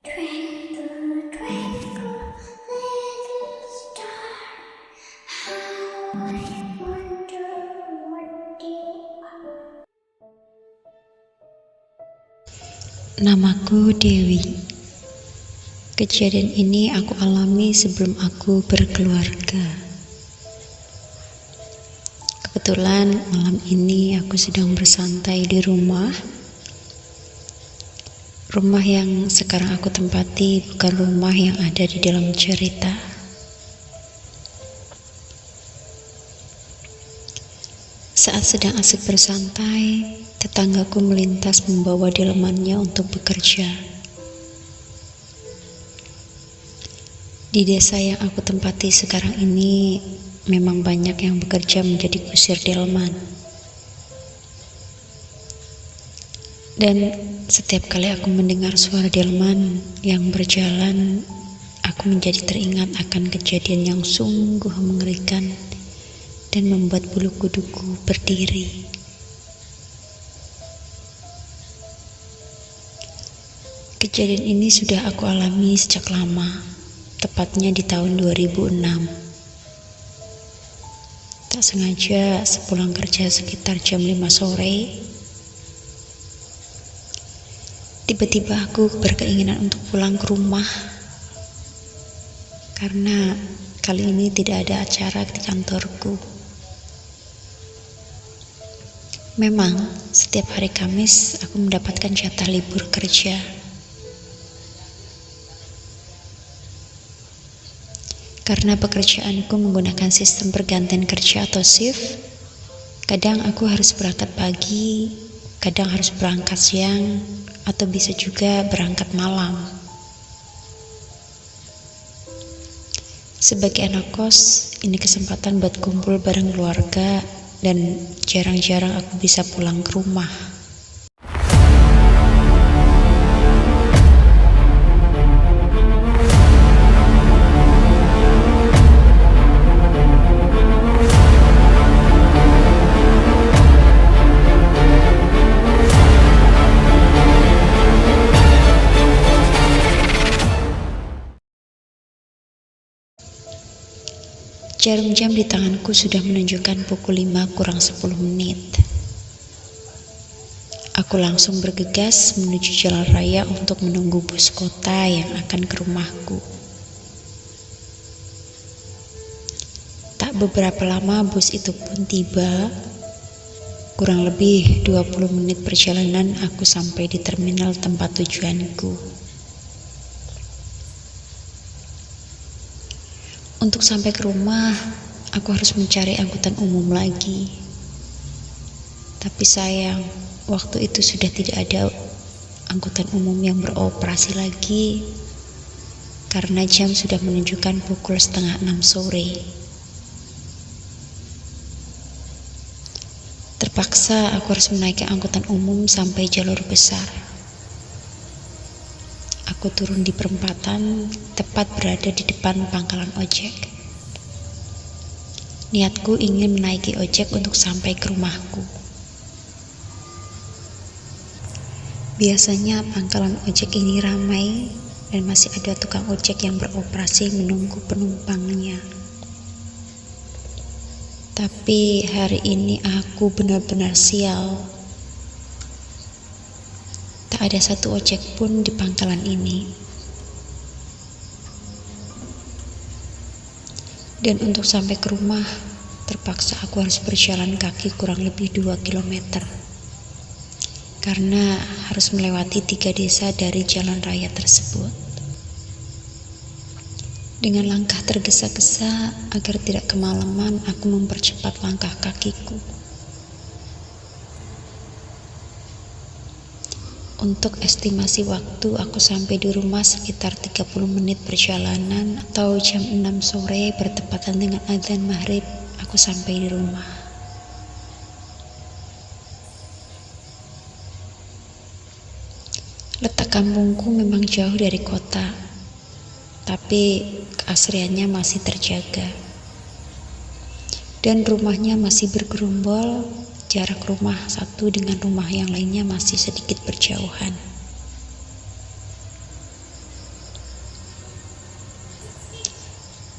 Twinkle, twinkle, little star, how I wonder what you are. Namaku Dewi. Kejadian ini aku alami sebelum aku berkeluarga. Kebetulan malam ini aku sedang bersantai di rumah. Rumah yang sekarang aku tempati bukan rumah yang ada di dalam cerita. Saat sedang asik bersantai, tetanggaku melintas membawa delmannya untuk bekerja. Di desa yang aku tempati sekarang ini, memang banyak yang bekerja menjadi kusir delman. Dan setiap kali aku mendengar suara delman yang berjalan, aku menjadi teringat akan kejadian yang sungguh mengerikan dan membuat bulu kuduku berdiri. Kejadian ini sudah aku alami sejak lama, tepatnya di tahun 2006. Tak sengaja sepulang kerja sekitar jam 5 sore, tiba-tiba aku berkeinginan untuk pulang ke rumah karena kali ini tidak ada acara di kantorku. Memang setiap hari Kamis aku mendapatkan jatah libur kerja. Karena pekerjaanku menggunakan sistem pergantian kerja atau shift, kadang aku harus berangkat pagi, kadang harus berangkat siang, atau bisa juga berangkat malam. Sebagai anak kos, ini kesempatan buat kumpul bareng keluarga dan jarang-jarang aku bisa pulang ke rumah. Jarum jam di tanganku sudah menunjukkan pukul 5 kurang 10 menit. Aku langsung bergegas menuju jalan raya untuk menunggu bus kota yang akan ke rumahku. Tak beberapa lama bus itu pun tiba. Kurang lebih 20 menit perjalanan aku sampai di terminal tempat tujuanku. Untuk sampai ke rumah, aku harus mencari angkutan umum lagi. Tapi sayang, waktu itu sudah tidak ada angkutan umum yang beroperasi lagi karena jam sudah menunjukkan pukul 5:30 sore. Terpaksa aku harus menaiki angkutan umum sampai jalur besar. Aku turun di perempatan, tepat berada di depan pangkalan ojek. Niatku ingin menaiki ojek untuk sampai ke rumahku. Biasanya pangkalan ojek ini ramai dan masih ada tukang ojek yang beroperasi menunggu penumpangnya. Tapi hari ini aku benar-benar sial. Tak ada satu ojek pun di pangkalan ini. Dan untuk sampai ke rumah, terpaksa aku harus berjalan kaki kurang lebih 2 km. Karena harus melewati 3 desa dari jalan raya tersebut. Dengan langkah tergesa-gesa agar tidak kemalaman, aku mempercepat langkah kakiku. Untuk estimasi waktu, aku sampai di rumah sekitar 30 menit perjalanan atau jam 6 sore bertepatan dengan adzan maghrib, aku sampai di rumah. Letak kampungku memang jauh dari kota, tapi keasriannya masih terjaga. Dan rumahnya masih bergerombol. Jarak rumah satu dengan rumah yang lainnya masih sedikit berjauhan.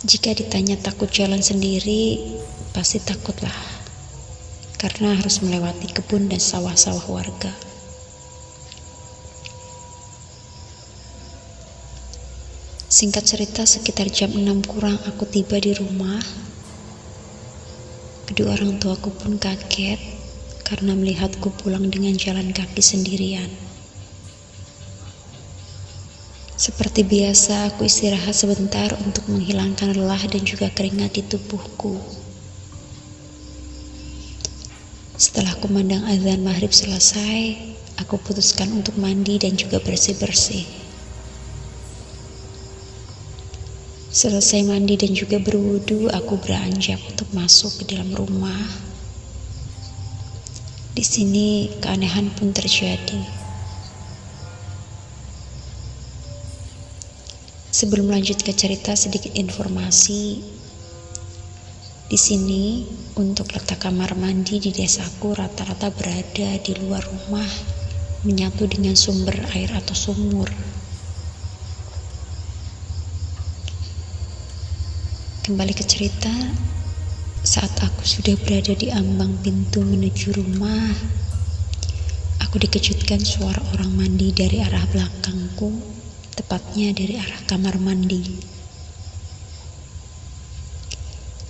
Jika ditanya takut jalan sendiri, pasti takutlah, karena harus melewati kebun dan sawah-sawah warga. Singkat cerita, sekitar jam 6 kurang aku tiba di rumah. Kedua orang tuaku pun kaget karena melihatku pulang dengan jalan kaki sendirian. Seperti biasa, aku istirahat sebentar untuk menghilangkan lelah dan juga keringat di tubuhku. Setelah kumandang azan maghrib selesai, aku putuskan untuk mandi dan juga bersih-bersih. Selesai mandi dan juga berwudu, aku beranjak untuk masuk ke dalam rumah. Di sini keanehan pun terjadi. Sebelum lanjut ke cerita, sedikit informasi. Di sini untuk letak kamar mandi di desaku rata-rata berada di luar rumah, menyatu dengan sumber air atau sumur. Kembali ke cerita, saat aku sudah berada di ambang pintu menuju rumah, aku dikejutkan suara orang mandi dari arah belakangku, tepatnya dari arah kamar mandi.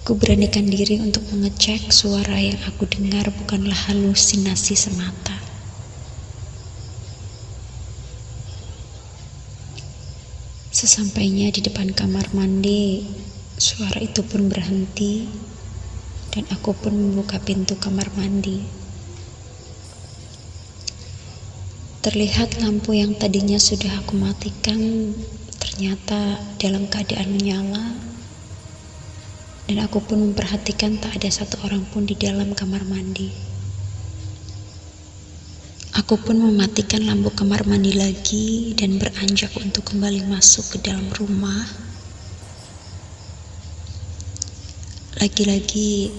Ku beranikan diri untuk mengecek suara yang aku dengar bukanlah halusinasi semata. Sesampainya di depan kamar mandi, suara itu pun berhenti dan aku pun membuka pintu kamar mandi. Terlihat lampu yang tadinya sudah aku matikan ternyata dalam keadaan menyala, dan aku pun memperhatikan tak ada satu orang pun di dalam kamar mandi. Aku pun mematikan lampu kamar mandi lagi dan beranjak untuk kembali masuk ke dalam rumah. Lagi-lagi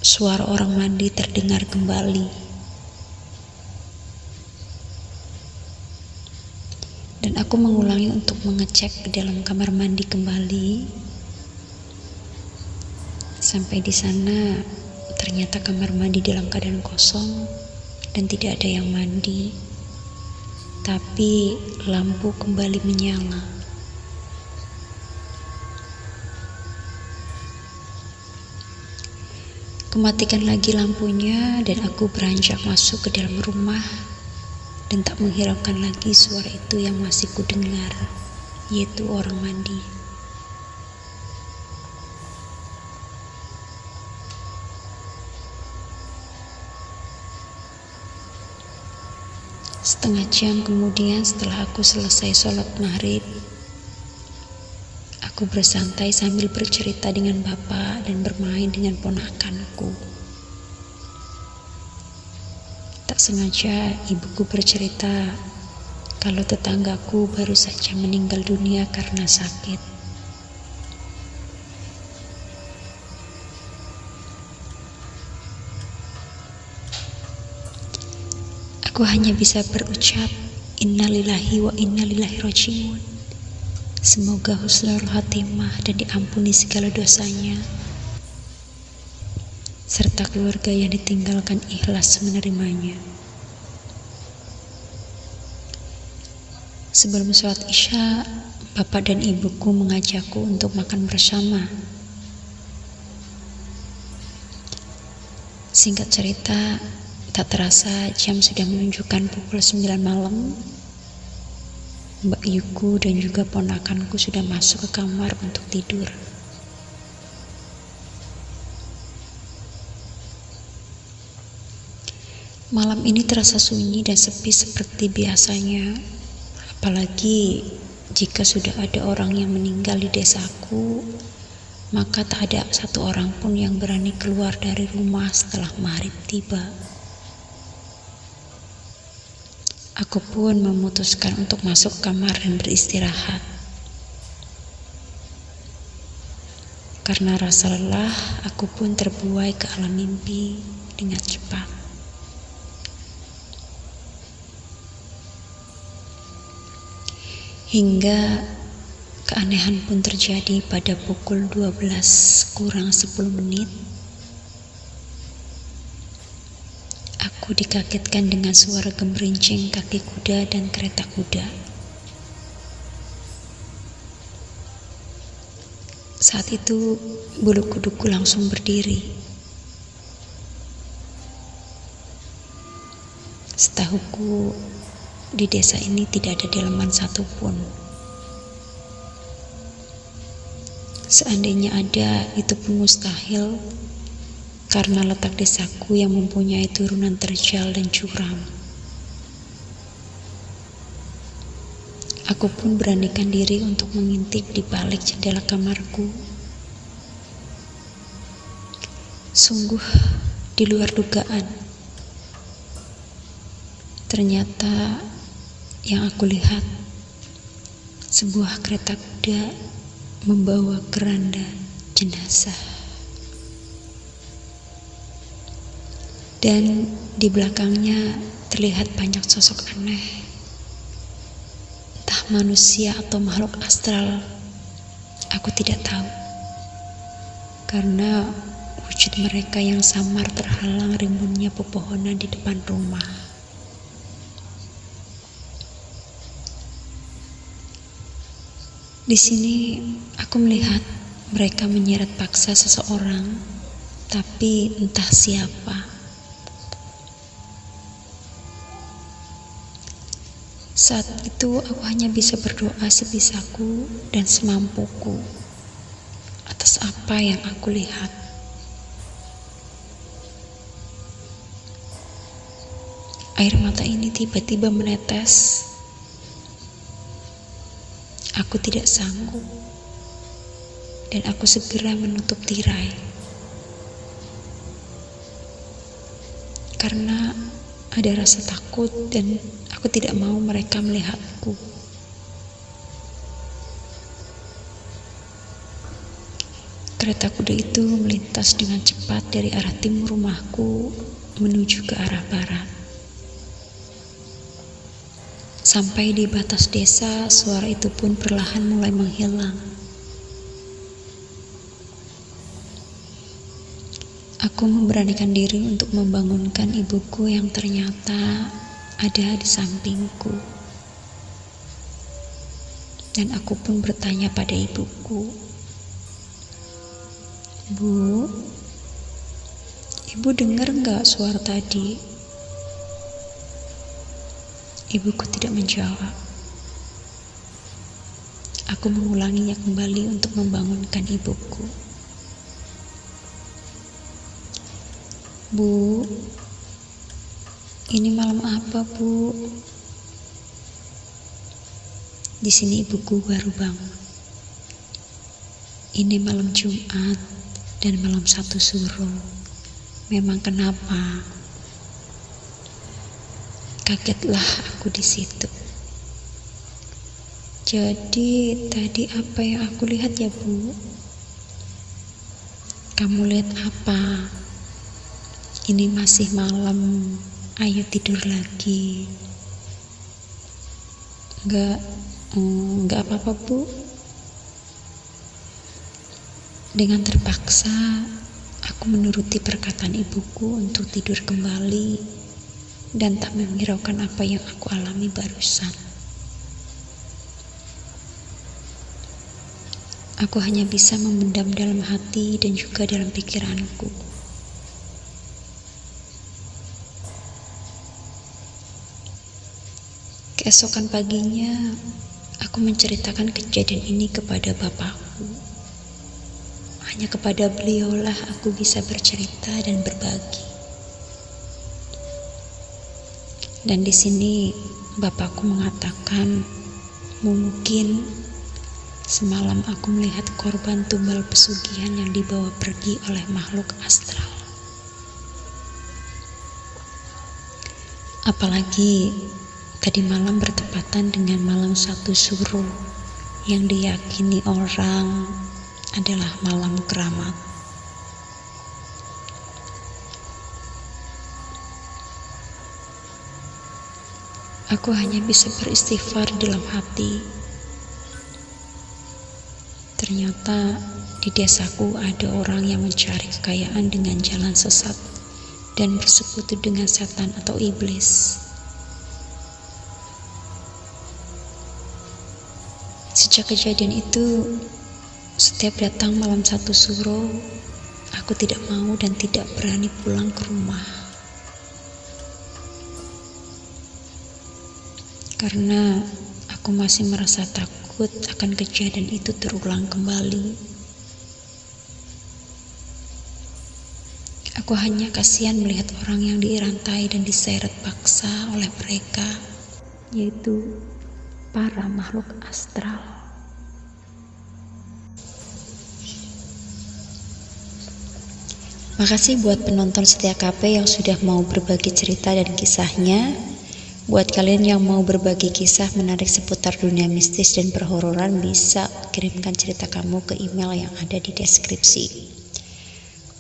suara orang mandi terdengar kembali. Dan aku mengulangi untuk mengecek ke dalam kamar mandi kembali. Sampai di sana ternyata kamar mandi dalam keadaan kosong dan tidak ada yang mandi. Tapi lampu kembali menyala. Kematikan lagi lampunya dan aku beranjak masuk ke dalam rumah dan tak menghiraukan lagi suara itu yang masih kudengar, yaitu orang mandi. Setengah jam kemudian setelah aku selesai sholat maghrib, aku bersantai sambil bercerita dengan bapak dan bermain dengan ponakanku. Tak sengaja ibuku bercerita kalau tetanggaku baru saja meninggal dunia karena sakit. Aku hanya bisa berucap, innalillahi wa innalillahi raji'un. Semoga husnul khatimah dan diampuni segala dosanya, serta keluarga yang ditinggalkan ikhlas menerimanya. Sebelum sholat isya, bapak dan ibuku mengajakku untuk makan bersama. Singkat cerita, tak terasa jam sudah menunjukkan pukul 9 malam. Mbak Yuku dan juga ponakanku sudah masuk ke kamar untuk tidur. Malam ini terasa sunyi dan sepi seperti biasanya, apalagi jika sudah ada orang yang meninggal di desaku, maka tak ada satu orang pun yang berani keluar dari rumah setelah maghrib tiba. Aku pun memutuskan untuk masuk kamar dan beristirahat. Karena rasa lelah, aku pun terbuai ke alam mimpi dengan cepat. Hingga Keanehan pun terjadi pada pukul 12 kurang 10 menit. Aku dikagetkan dengan suara gemerincing kaki kuda dan kereta kuda. Saat itu bulu kuduku langsung berdiri. Setahuku di desa ini tidak ada delman satupun. Seandainya ada, itu pun mustahil karena letak desaku yang mempunyai turunan terjal dan curam. Aku pun beranikan diri untuk mengintip di balik jendela kamarku. Sungguh di luar dugaan. Ternyata yang aku lihat sebuah kereta kuda membawa keranda jenazah. Dan di belakangnya terlihat banyak sosok aneh. Entah manusia atau makhluk astral, aku tidak tahu. Karena wujud mereka yang samar terhalang rimbunnya pepohonan di depan rumah. Di sini aku melihat mereka menyeret paksa seseorang, tapi entah siapa. Saat itu aku hanya bisa berdoa sebisaku dan semampuku atas apa yang aku lihat. Air mata ini tiba-tiba menetes. Aku tidak sanggup, dan aku segera menutup tirai. Karena ada rasa takut dan aku tidak mau mereka melihatku. Kereta kuda itu melintas dengan cepat dari arah timur rumahku menuju ke arah barat. Sampai di batas desa, suara itu pun perlahan mulai menghilang. Aku memberanikan diri untuk membangunkan ibuku yang ternyata ada di sampingku. Dan aku pun bertanya pada ibuku, "Bu, Ibu dengar nggak suara tadi?" Ibuku tidak menjawab. Aku mengulanginya kembali untuk membangunkan ibuku. "Bu, ini malam apa, Bu?" Di sini ibuku baru bangun. "Ini malam Jumat dan malam 1 Suro. Memang kenapa?" Kagetlah aku di situ. "Jadi tadi apa yang aku lihat ya, Bu?" "Kamu lihat apa? Ini masih malam, ayo tidur lagi." Enggak apa-apa, Bu." Dengan terpaksa, aku menuruti perkataan ibuku untuk tidur kembali dan tak menghiraukan apa yang aku alami barusan. Aku hanya bisa memendam dalam hati dan juga dalam pikiranku. Keesokan paginya, aku menceritakan kejadian ini kepada bapakku. Hanya kepada beliaulah aku bisa bercerita dan berbagi. Dan di sini bapakku mengatakan, mungkin semalam aku melihat korban tumbal pesugihan yang dibawa pergi oleh makhluk astral. Apalagi tadi malam bertepatan dengan malam 1 Suro yang diyakini orang adalah malam keramat. Aku hanya bisa beristighfar dalam hati. Ternyata di desaku ada orang yang mencari kekayaan dengan jalan sesat dan bersekutu dengan setan atau iblis. Sejak kejadian itu, setiap datang malam 1 Suro, aku tidak mau dan tidak berani pulang ke rumah. Karena aku masih merasa takut akan kejadian itu terulang kembali. Aku hanya kasihan melihat orang yang dirantai dan diseret paksa oleh mereka, yaitu para makhluk astral. Makasih buat penonton setia KP yang sudah mau berbagi cerita dan kisahnya. Buat kalian yang mau berbagi kisah menarik seputar dunia mistis dan perhororan, bisa kirimkan cerita kamu ke email yang ada di deskripsi.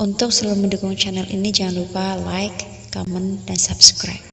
Untuk selalu mendukung channel ini, jangan lupa like, comment, dan subscribe.